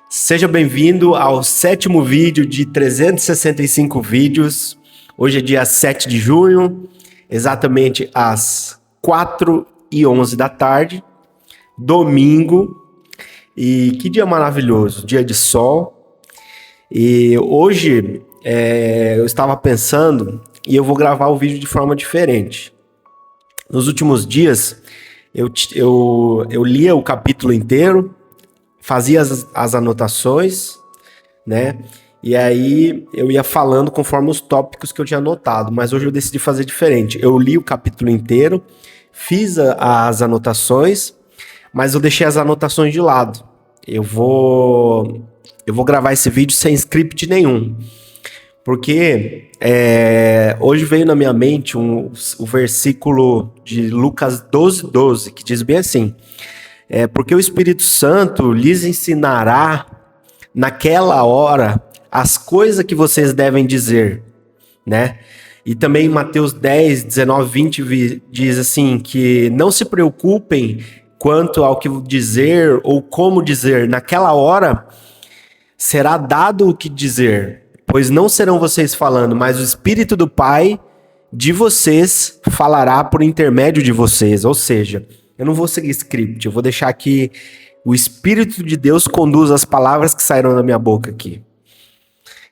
Seja bem-vindo ao 7º vídeo de 365 vídeos. Hoje é dia 7 de junho, exatamente às 4h11 da tarde, domingo. E que dia maravilhoso, dia de sol. E hoje eu estava pensando e eu vou gravar o vídeo de forma diferente. Nos últimos dias eu lia o capítulo inteiro, fazia as anotações, né? E aí eu ia falando conforme os tópicos que eu tinha anotado, mas hoje eu decidi fazer diferente. Eu li o capítulo inteiro, fiz as anotações, mas eu deixei as anotações de lado. Eu vou gravar esse vídeo sem script nenhum, porque hoje veio na minha mente o versículo de Lucas 12:12, que diz bem assim: porque o Espírito Santo lhes ensinará naquela hora as coisas que vocês devem dizer, né? E também Mateus 10, 19, 20 diz assim, que não se preocupem quanto ao que dizer ou como dizer. Naquela hora será dado o que dizer, pois não serão vocês falando, mas o Espírito do Pai de vocês falará por intermédio de vocês. Ou seja, eu não vou seguir script, eu vou deixar que o Espírito de Deus conduza as palavras que saíram da minha boca aqui.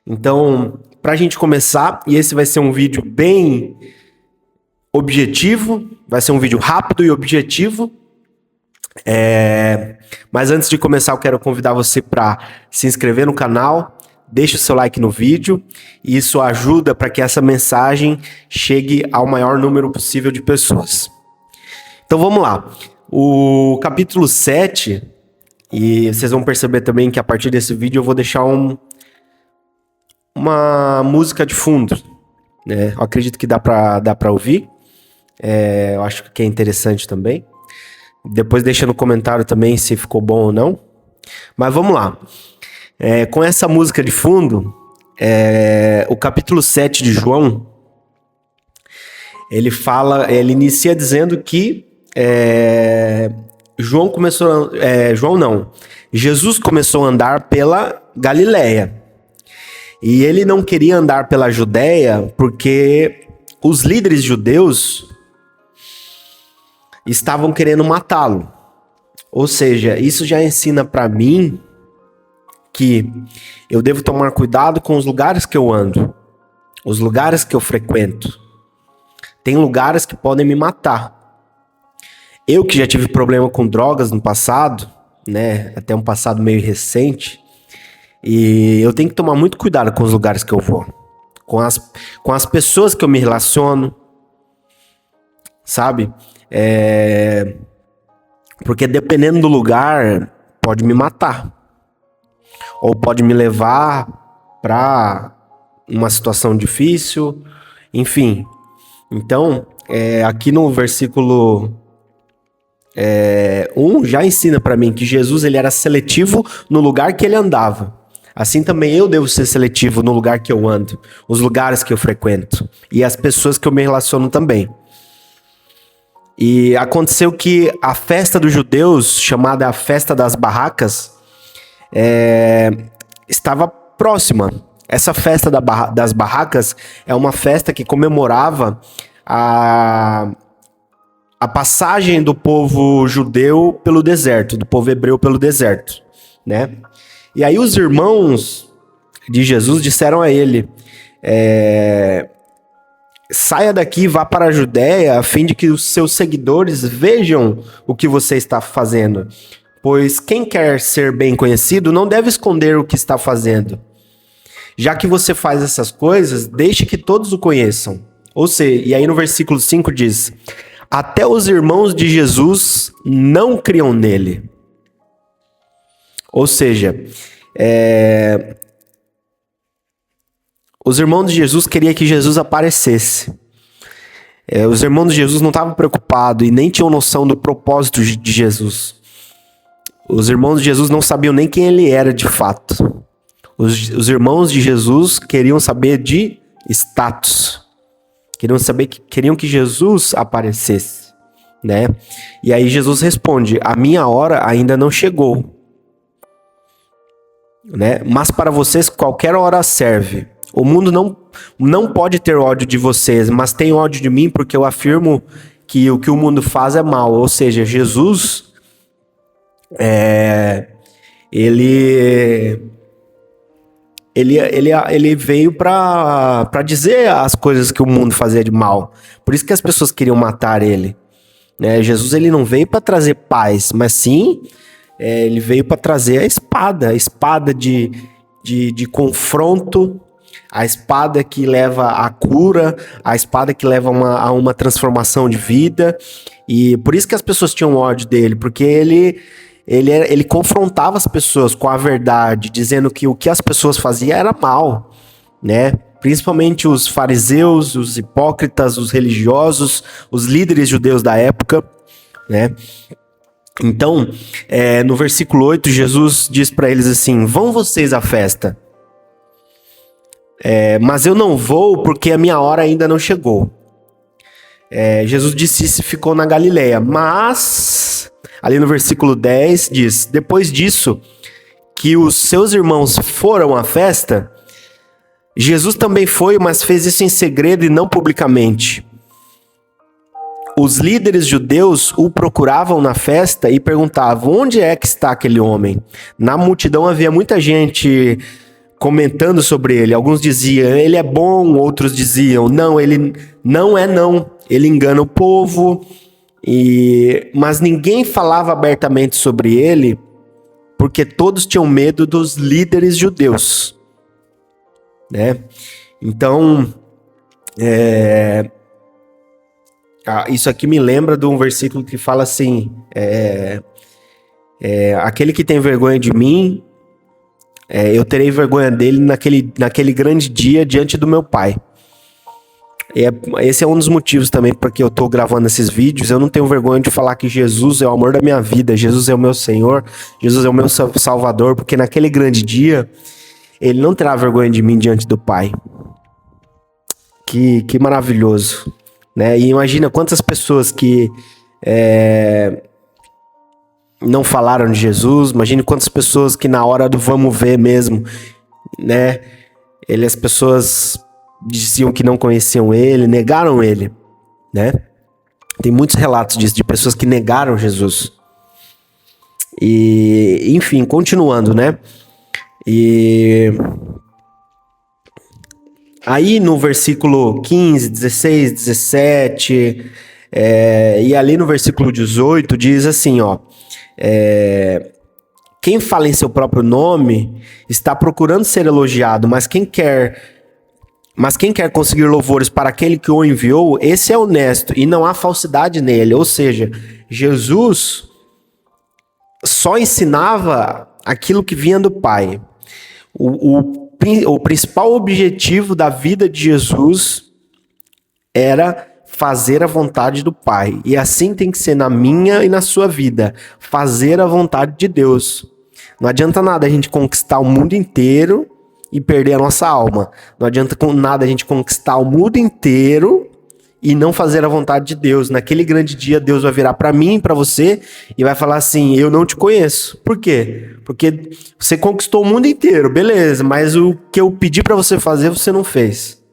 Então, pra gente começar, e esse vai ser um vídeo bem objetivo, vai ser um vídeo rápido e objetivo. Mas antes de começar, eu quero convidar você para se inscrever no canal, deixe o seu like no vídeo, e isso ajuda para que essa mensagem chegue ao maior número possível de pessoas. Então vamos lá, o capítulo 7, e vocês vão perceber também que a partir desse vídeo eu vou deixar uma música de fundo, né? Eu acredito que dá pra ouvir, eu acho que é interessante também. Depois deixa no comentário também se ficou bom ou não. Mas vamos lá, com essa música de fundo, o capítulo 7 de João, ele inicia dizendo que Jesus começou a andar pela Galileia. E ele não queria andar pela Judéia porque os líderes judeus estavam querendo matá-lo. Ou seja, isso já ensina para mim que eu devo tomar cuidado com os lugares que eu ando, os lugares que eu frequento. Tem lugares que podem me matar. Eu que já tive problema com drogas no passado, né, até um passado meio recente, e eu tenho que tomar muito cuidado com os lugares que eu vou, com as pessoas que eu me relaciono, sabe? Porque dependendo do lugar, pode me matar, ou pode me levar para uma situação difícil, enfim. Então, aqui no versículo 1 já ensina para mim que Jesus ele era seletivo no lugar que ele andava. Assim também eu devo ser seletivo no lugar que eu ando, os lugares que eu frequento e as pessoas que eu me relaciono também. E aconteceu que a festa dos judeus, chamada a Festa das Barracas, estava próxima. Essa Festa das Barracas é uma festa que comemorava a passagem do povo judeu pelo deserto, do povo hebreu pelo deserto, né? E aí os irmãos de Jesus disseram a ele: saia daqui e vá para a Judéia, a fim de que os seus seguidores vejam o que você está fazendo. Pois quem quer ser bem conhecido não deve esconder o que está fazendo. Já que você faz essas coisas, deixe que todos o conheçam. Ou seja, e aí no versículo 5 diz: até os irmãos de Jesus não criam nele. Ou seja, os irmãos de Jesus queriam que Jesus aparecesse. Os irmãos de Jesus não estavam preocupados e nem tinham noção do propósito de Jesus. Os irmãos de Jesus não sabiam nem quem ele era de fato. Os irmãos de Jesus queriam saber de status. Queriam que Jesus aparecesse, né? E aí Jesus responde: a minha hora ainda não chegou. né? Mas para vocês qualquer hora serve. O mundo não pode ter ódio de vocês, mas tem ódio de mim porque eu afirmo que o que o mundo faz é mal. Ou seja, Jesus, ele veio para dizer as coisas que o mundo fazia de mal. Por isso que as pessoas queriam matar ele, né? Jesus, ele não veio para trazer paz, mas sim, ele veio para trazer a espada de confronto, a espada que leva à cura, a espada que leva a uma transformação de vida. E por isso que as pessoas tinham ódio dele, porque ele confrontava as pessoas com a verdade, dizendo que o que as pessoas faziam era mal, né? Principalmente os fariseus, os hipócritas, os religiosos, os líderes judeus da época, né? Então, no versículo 8, Jesus diz para eles assim: vão vocês à festa, mas eu não vou porque a minha hora ainda não chegou. Jesus disse isso e ficou na Galileia, mas ali no versículo 10 diz: depois disso, que os seus irmãos foram à festa, Jesus também foi, mas fez isso em segredo e não publicamente. Os líderes judeus o procuravam na festa e perguntavam: onde é que está aquele homem? Na multidão havia muita gente comentando sobre ele. Alguns diziam: ele é bom, outros diziam: não, ele não é não. Ele engana o povo. Mas ninguém falava abertamente sobre ele, porque todos tinham medo dos líderes judeus, né? Então, isso aqui me lembra de um versículo que fala assim: aquele que tem vergonha de mim, eu terei vergonha dele naquele grande dia diante do meu Pai. Esse é um dos motivos também para que eu tô gravando esses vídeos. Eu não tenho vergonha de falar que Jesus é o amor da minha vida, Jesus é o meu Senhor, Jesus é o meu Salvador, porque naquele grande dia, ele não terá vergonha de mim diante do Pai. Que maravilhoso, né? E imagina quantas pessoas que não falaram de Jesus, imagine quantas pessoas que na hora do vamos ver mesmo, né? As pessoas diziam que não conheciam ele, negaram ele, né? Tem muitos relatos disso, de pessoas que negaram Jesus. E, enfim, continuando, né? E aí no versículo 15, 16, 17, e ali no versículo 18 diz assim, ó: quem fala em seu próprio nome está procurando ser elogiado, mas quem quer conseguir louvores para aquele que o enviou, esse é honesto e não há falsidade nele. Ou seja, Jesus só ensinava aquilo que vinha do Pai. O principal objetivo da vida de Jesus era fazer a vontade do Pai. E assim tem que ser na minha e na sua vida. Fazer a vontade de Deus. Não adianta nada a gente conquistar o mundo inteiro e perder a nossa alma. Não adianta nada a gente conquistar o mundo inteiro e não fazer a vontade de Deus. Naquele grande dia, Deus vai virar para mim e para você e vai falar assim: eu não te conheço. Por quê? Porque você conquistou o mundo inteiro, beleza, mas o que eu pedi para você fazer, você não fez.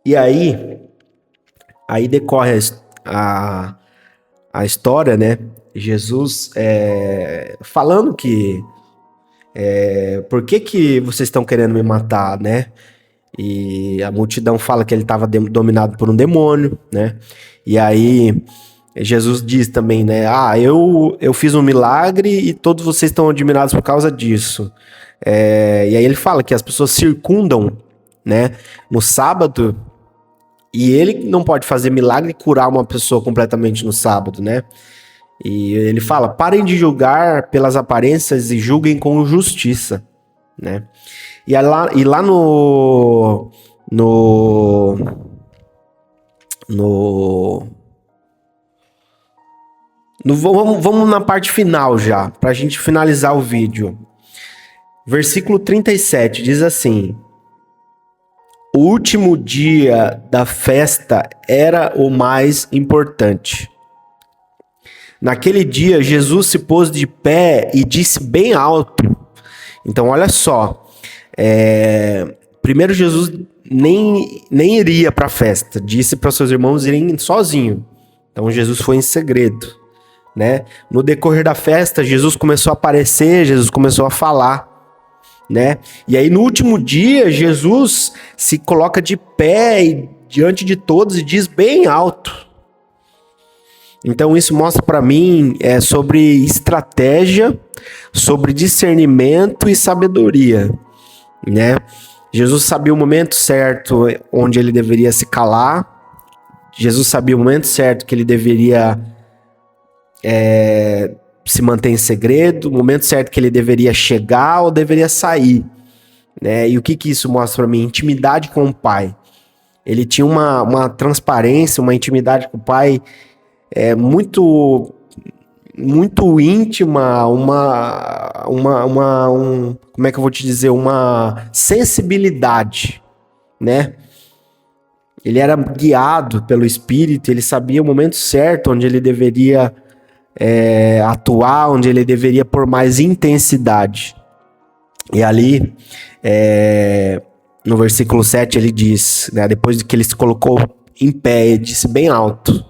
E aí decorre a história, né? Jesus falando que por que vocês estão querendo me matar, né? E a multidão fala que ele estava dominado por um demônio, né? E aí Jesus diz também, né? Eu fiz um milagre e todos vocês estão admirados por causa disso. E aí ele fala que as pessoas circundam, né, no sábado, e ele não pode fazer milagre e curar uma pessoa completamente no sábado, né? E ele fala: parem de julgar pelas aparências e julguem com justiça, né? E lá vamos na parte final já, pra gente finalizar o vídeo. Versículo 37 diz assim: o último dia da festa era o mais importante. Naquele dia, Jesus se pôs de pé e disse bem alto. Então, olha só. Primeiro, Jesus nem iria para a festa. Disse para seus irmãos irem sozinho. Então, Jesus foi em segredo, né? No decorrer da festa, Jesus começou a aparecer, Jesus começou a falar, né? E aí, no último dia, Jesus se coloca de pé diante de todos e diz bem alto. Então isso mostra para mim sobre estratégia, sobre discernimento e sabedoria, né? Jesus sabia o momento certo onde ele deveria se calar. Jesus sabia o momento certo que ele deveria se manter em segredo, o momento certo que ele deveria chegar ou deveria sair, né? E o que isso mostra para mim? Intimidade com o Pai. Ele tinha uma transparência, uma intimidade com o Pai muito íntima, como é que eu vou te dizer, uma sensibilidade, né? Ele era guiado pelo Espírito, ele sabia o momento certo onde ele deveria atuar, onde ele deveria pôr mais intensidade. E ali, no versículo 7, ele diz, né, depois de que ele se colocou em pé, ele disse bem alto: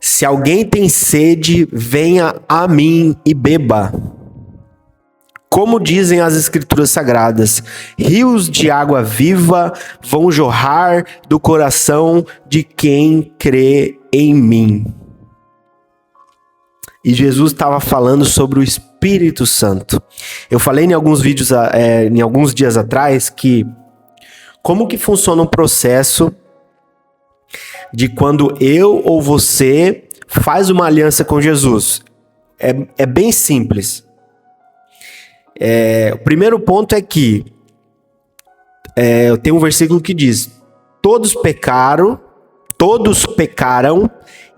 se alguém tem sede, venha a mim e beba. Como dizem as Escrituras Sagradas, rios de água viva vão jorrar do coração de quem crê em mim. E Jesus estava falando sobre o Espírito Santo. Eu falei em alguns vídeos, em alguns dias atrás, que como que funciona um processo de quando eu ou você faz uma aliança com Jesus. É bem simples. O primeiro ponto é que tem um versículo que diz: todos pecaram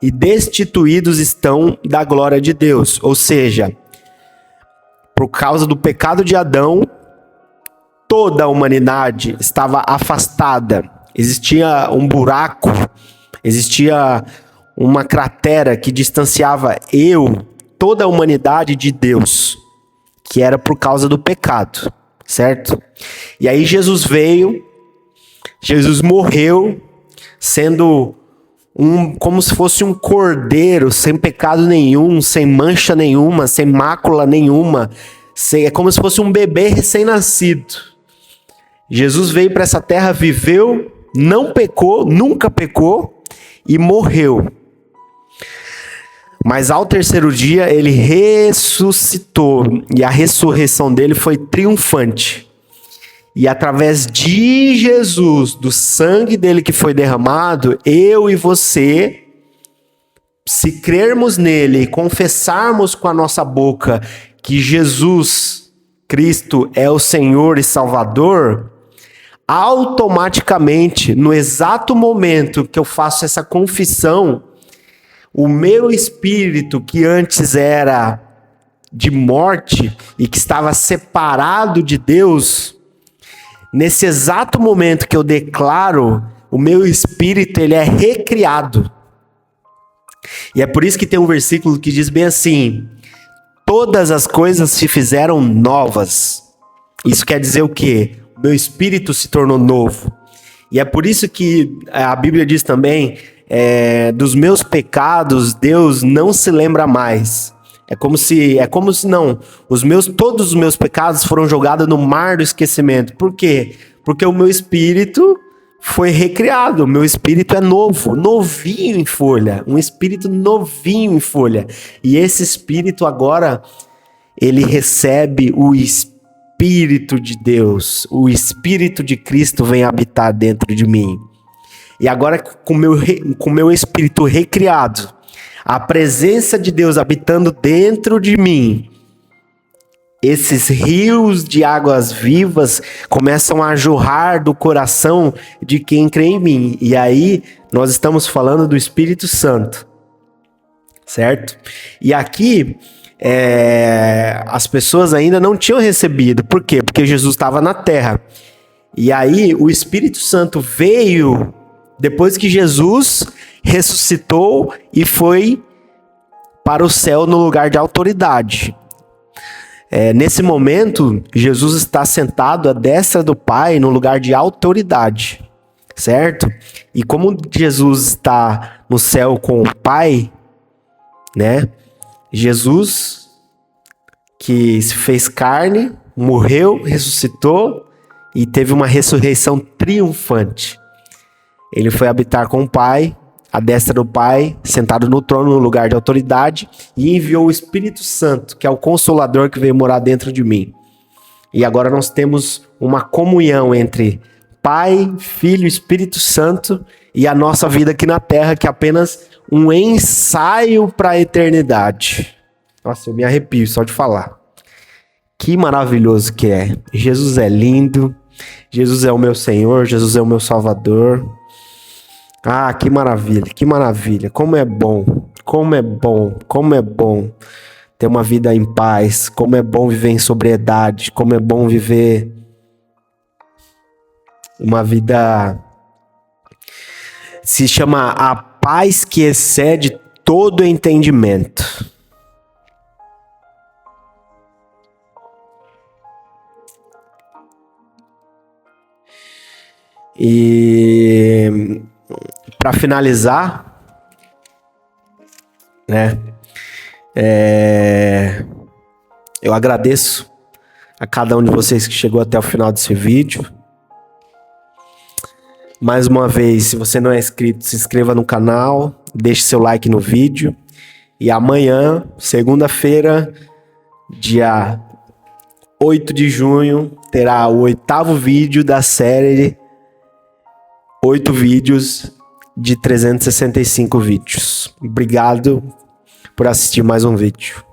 e destituídos estão da glória de Deus. Ou seja, por causa do pecado de Adão, toda a humanidade estava afastada. Existia um buraco, existia uma cratera que distanciava toda a humanidade de Deus, que era por causa do pecado, certo? E aí Jesus veio, Jesus morreu, sendo como se fosse um cordeiro, sem pecado nenhum, sem mancha nenhuma, sem mácula nenhuma, é como se fosse um bebê recém-nascido. Jesus veio para essa terra, viveu, não pecou, nunca pecou e morreu. Mas ao terceiro dia ele ressuscitou e a ressurreição dele foi triunfante. E através de Jesus, do sangue dele que foi derramado, eu e você, se crermos nele e confessarmos com a nossa boca que Jesus Cristo é o Senhor e Salvador, automaticamente, no exato momento que eu faço essa confissão, o meu espírito, que antes era de morte e que estava separado de Deus, nesse exato momento que eu declaro, o meu espírito ele é recriado. E é por isso que tem um versículo que diz bem assim: todas as coisas se fizeram novas. Isso quer dizer o quê? O meu espírito se tornou novo. E é por isso que a Bíblia diz também, dos meus pecados Deus não se lembra mais. É como se não, todos os meus pecados foram jogados no mar do esquecimento. Por quê? Porque o meu espírito foi recriado, o meu espírito é novo, novinho em folha, um espírito novinho em folha. E esse espírito agora, ele recebe o Espírito de Deus, o Espírito de Cristo vem habitar dentro de mim. E agora, com o meu espírito recriado, a presença de Deus habitando dentro de mim, esses rios de águas vivas começam a jorrar do coração de quem crê em mim. E aí, nós estamos falando do Espírito Santo, certo? E aqui, as pessoas ainda não tinham recebido. Por quê? Porque Jesus estava na terra. E aí o Espírito Santo veio depois que Jesus ressuscitou e foi para o céu no lugar de autoridade. Nesse momento, Jesus está sentado à destra do Pai no lugar de autoridade, certo? E como Jesus está no céu com o Pai, né? Jesus, que se fez carne, morreu, ressuscitou e teve uma ressurreição triunfante. Ele foi habitar com o Pai, à destra do Pai, sentado no trono, no lugar de autoridade, e enviou o Espírito Santo, que é o Consolador que veio morar dentro de mim. E agora nós temos uma comunhão entre Pai, Filho e Espírito Santo e a nossa vida aqui na Terra, que é apenas um ensaio para a eternidade. Nossa, eu me arrepio só de falar. Que maravilhoso que é. Jesus é lindo, Jesus é o meu Senhor, Jesus é o meu Salvador. Ah, que maravilha, que maravilha. Como é bom, como é bom, como é bom ter uma vida em paz, como é bom viver em sobriedade, como é bom viver uma vida... Se chama a paz que excede todo entendimento. E para finalizar, né? Eu agradeço a cada um de vocês que chegou até o final desse vídeo. Mais uma vez, se você não é inscrito, se inscreva no canal, deixe seu like no vídeo. E amanhã, segunda-feira, dia 8 de junho, terá o 8º vídeo da série 8 vídeos de 365 vídeos. Obrigado por assistir mais um vídeo.